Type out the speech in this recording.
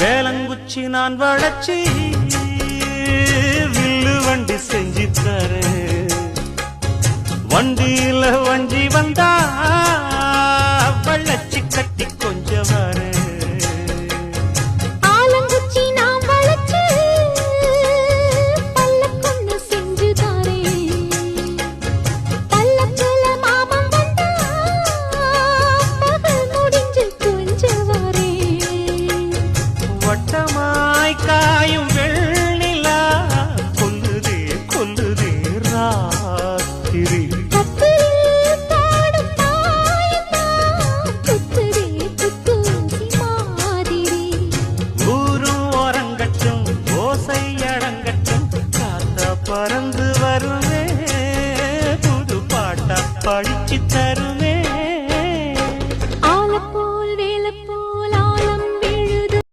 வேலங்குச்சி நான் வளச்சி வில்லு வண்டி செஞ்சு தரேன். வண்டியில வஞ்சி வந்தா வள்ளச்சி கட்டி கொஞ்சம் வர